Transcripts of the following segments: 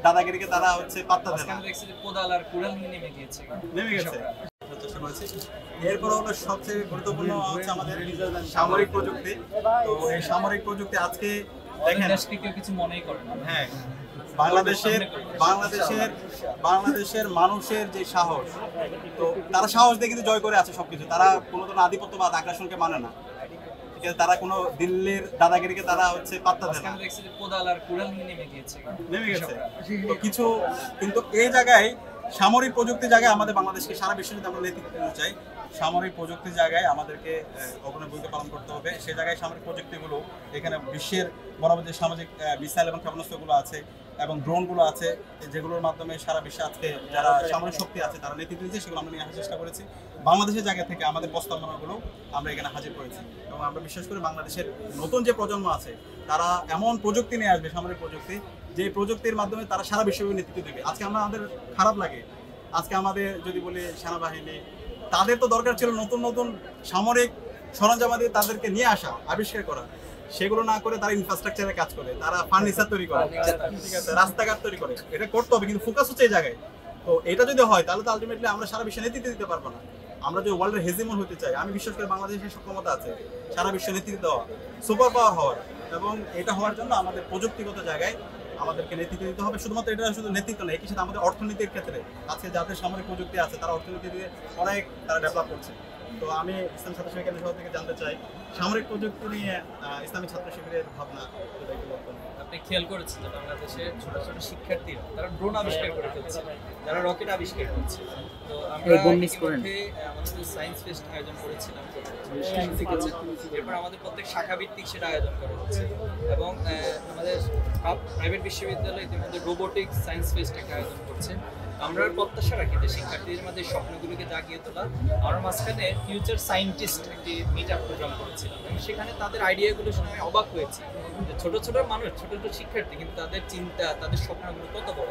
দাদাগিরিকে তারা হচ্ছে পাত্তা দেয় না। কোদাল আর কুড়াল নিয়ে নেমে গেছে। এরপর হলো সবচেয়ে গুরুত্বপূর্ণ হচ্ছে আমাদের সামরিক প্রযুক্তি। তো এই সামরিক প্রযুক্তি আজকে দেখেন দেশকে কেউ কিছু মনেই করে না। হ্যাঁ, বাংলাদেশের মানুষের যে সাহস, তো তারা সাহস দিয়ে কিন্তু জয় করে আছে সবকিছু। তারা কোনো আধিপত্যবাদ আগ্রাসনকে মানে না, ঠিক আছে? তারা কোনো দিল্লির দাদাগিরিকে তারা হচ্ছে পাত্তা দেয় না। কোদাল আর কুড়াল নিয়ে নেমে গেছে। তো কিছু কিন্তু এই জায়গায় সামরিক প্রযুক্তির জায়গায় আমাদের বাংলাদেশকে সারা বিশ্বে যদি আমরা নেতৃত্ব দিতে চাই, সামরিক প্রযুক্তির জায়গায় আমাদেরকে অগ্রণী ভূমিকা পালন করতে হবে। সেই জায়গায় সামরিক প্রযুক্তিগুলো এখানে বিশ্বের বরাবর যে সামাজিক মিসাইল এবং ক্ষেপণাস্ত্রগুলো আছে এবং ড্রোনগুলো আছে, যেগুলোর মাধ্যমে সারা বিশ্বে আজকে যারা সামরিক শক্তি আছে তারা নেতৃত্ব দিচ্ছে, সেগুলো আমরা নিয়ে আসার চেষ্টা করেছি। বাংলাদেশের জায়গা থেকে আমাদের প্রস্তাবনাগুলো আমরা এখানে হাজির করেছি এবং আমরা বিশ্বাস করি বাংলাদেশের নতুন যে প্রজন্ম আছে তারা এমন প্রযুক্তি নিয়ে আসবে, সামরিক প্রযুক্তি, যে প্রযুক্তির মাধ্যমে তারা সারা বিশ্বব্যাপী নেতৃত্ব দেবে। আজকে আমাদের খারাপ লাগে, আজকে আমাদের যদি বলি সেনাবাহিনী, তাদের তো দরকার ছিল নতুন নতুন সামরিক সরঞ্জামাদি তাদেরকে নিয়ে আসা, আবিষ্কার করা। সেগুলো না করে তারা ইনফ্রাস্ট্রাকচারে কাজ করে, তারা ফার্নিচার তৈরি করে, ঠিক আছে, রাস্তাঘাট তৈরি করে। এটা করতে হবে, কিন্তু ফোকাস হচ্ছে এই জায়গায়। তো এটা যদি হয় তাহলে তো আলটিমেটলি আমরা সারা বিশ্বে নেতৃত্ব দিতে পারবো না। আমরা যদি ওয়ার্ল্ডের হেজিমন হতে চাই, আমি বিশ্বাস করি বাংলাদেশের সক্ষমতা আছে সারা বিশ্বে নেতৃত্ব দেওয়া, সুপার পাওয়ার হওয়ার। এবং এটা হওয়ার জন্য আমাদের প্রযুক্তিগত জায়গায় আমাদেরকে নেতৃত্ব দিতে হবে। শুধুমাত্র এটা শুধু নেতৃত্ব নয়, একই সাথে আমাদের অর্থনীতির ক্ষেত্রে আজকে যাদের সামরিক প্রযুক্তি আছে তারা অর্থনীতি দিয়ে অনেক তারা ডেভেলপ করছে। তো আমি ইসলামী ছাত্র শিবির কেন্দ্র থেকে জানতে চাই সামরিক প্রযুক্তি নিয়ে ইসলামী ছাত্র শিবিরের ভাবনা। আপনি খেয়াল করেছেন যে বাংলাদেশের ছোট ছোট শিক্ষার্থীরা তারা ড্রোন আবিষ্কার করে ফেলছে, তারা রকেট আবিষ্কার করছে। তো আমরা ইতিমধ্যে আমাদের সায়েন্স ফেস্ট আয়োজন করেছিলাম, এরপর আমাদের প্রত্যেক শাখা ভিত্তিক সেটা আয়োজন করা হচ্ছে এবং আমাদের প্রাইভেট বিশ্ববিদ্যালয় ইতিমধ্যে রোবোটিক্স সায়েন্স ফেস্ট একটা আয়োজন করছে। আমরা প্রত্যাশা রাখি যে শিক্ষার্থীদের মধ্যে স্বপ্নগুলোকে জাগিয়ে তোলা। আমরা মাঝখানে ফিউচার সায়েন্টিস্ট একটি মিট আপ প্রোগ্রাম করেছিলাম এবং সেখানে তাদের আইডিয়াগুলো শুনে আমি অবাক হয়েছি। ছোট ছোট মানুষ, ছোট ছোট শিক্ষার্থী, কিন্তু তাদের চিন্তা, তাদের স্বপ্নগুলো কত বড়।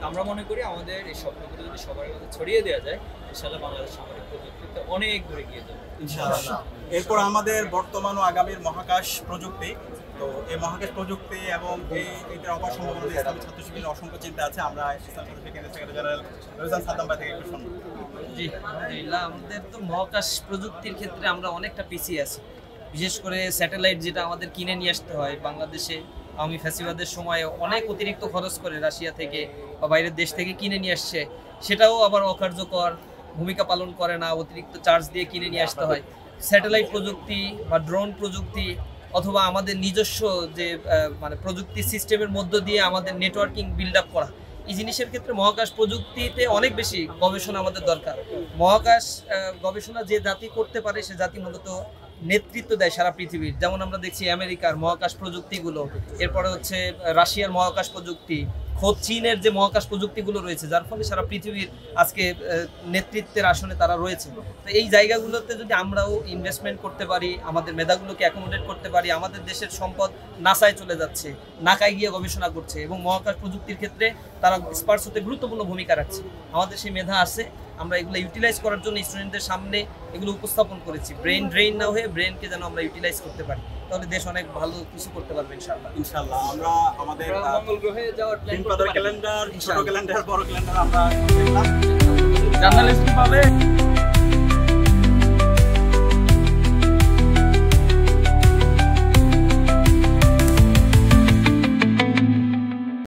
আমরা মনে করি আমাদের এই স্বপ্নগুলো যদি সবার মধ্যে ছড়িয়ে দেওয়া যায়, ইনশাআল্লাহ বাংলাদেশ সামরিক প্রযুক্তিতে অনেক দূরে গিয়ে যাবে ইনশাআল্লাহ। এরপর আমাদের বর্তমান ও আগামীর মহাকাশ প্রযুক্তি। তো এই মহাকাশ প্রযুক্তি এবং এইটার অপার সম্ভাবনা ইসলামী ছাত্র শিবিরের অসংখ্য চিন্তা আছে। আমরা ইসলামী ছাত্র শিবির কেন্দ্রের সেক্রেটারি জেনারেল রোজান সাদ্দাম ভাই থেকে একটু শুনবো। জি, আলহামদুলিল্লাহ, আমাদের তো মহাকাশ প্রযুক্তির ক্ষেত্রে আমরা অনেকটা পিছিয়ে আছি। বিশেষ করে স্যাটেলাইট যেটা আমাদের কিনে নিয়ে আসতে হয়, বাংলাদেশে আওয়ামী ফ্যাসিবাদের সময় অনেক অতিরিক্ত খরচ করে রাশিয়া থেকে বা বাইরের দেশ থেকে কিনে নিয়ে আসছে, সেটাও আবার অকার্যকর ভূমিকা পালন করে না, অতিরিক্ত চার্জ দিয়ে কিনে নিয়ে আসতে হয়। স্যাটেলাইট প্রযুক্তি বা ড্রোন প্রযুক্তি অথবা আমাদের নিজস্ব যে মানে প্রযুক্তি সিস্টেমের মধ্য দিয়ে আমাদের নেটওয়ার্কিং বিল্ড আপ করা, এই জিনিসের ক্ষেত্রে মহাকাশ প্রযুক্তিতে অনেক বেশি গবেষণা আমাদের দরকার। মহাকাশ গবেষণা যে জাতি করতে পারে সে জাতি মূলত নেতৃত্ব দেয় সারা পৃথিবীর। যেমন আমরা দেখছি আমেরিকার মহাকাশ প্রযুক্তিগুলো, এরপরে হচ্ছে রাশিয়ার মহাকাশ প্রযুক্তি, খোদ চীনের যে মহাকাশ প্রযুক্তিগুলো রয়েছে, যার ফলে সারা পৃথিবীর আজকে নেতৃত্বের আসনে তারা রয়েছে। তো এই জায়গাগুলোতে যদি আমরাও ইনভেস্টমেন্ট করতে পারি, আমাদের মেধাগুলোকে অ্যাকোমোডেট করতে পারি, আমাদের দেশের সম্পদ নাসায় চলে যাচ্ছে, নাকায় গিয়ে গবেষণা করছে এবং মহাকাশ প্রযুক্তির ক্ষেত্রে তারা স্পার্স হতে গুরুত্বপূর্ণ ভূমিকা রাখছে। আমাদের সেই মেধা আছে, আমরা এগুলো ইউটিলাইজ করার জন্য স্টুডেন্টদের সামনে এগুলো উপস্থাপন করেছি। ব্রেন ড্রেইন না হয়ে ব্রেনকে যেন আমরা ইউটিলাইজ করতে পারি, তাহলে দেশ অনেক ভালো কিছু করতে পারবে ইনশাআল্লাহ। ইনশাআল্লাহ আমরা আমাদের মঙ্গল গ্রহে যাওয়ার প্ল্যান, ক্যালেন্ডার, ছোট ক্যালেন্ডার, বড় ক্যালেন্ডার আমরা দেখলাম। জার্নালিস্ট পাবে।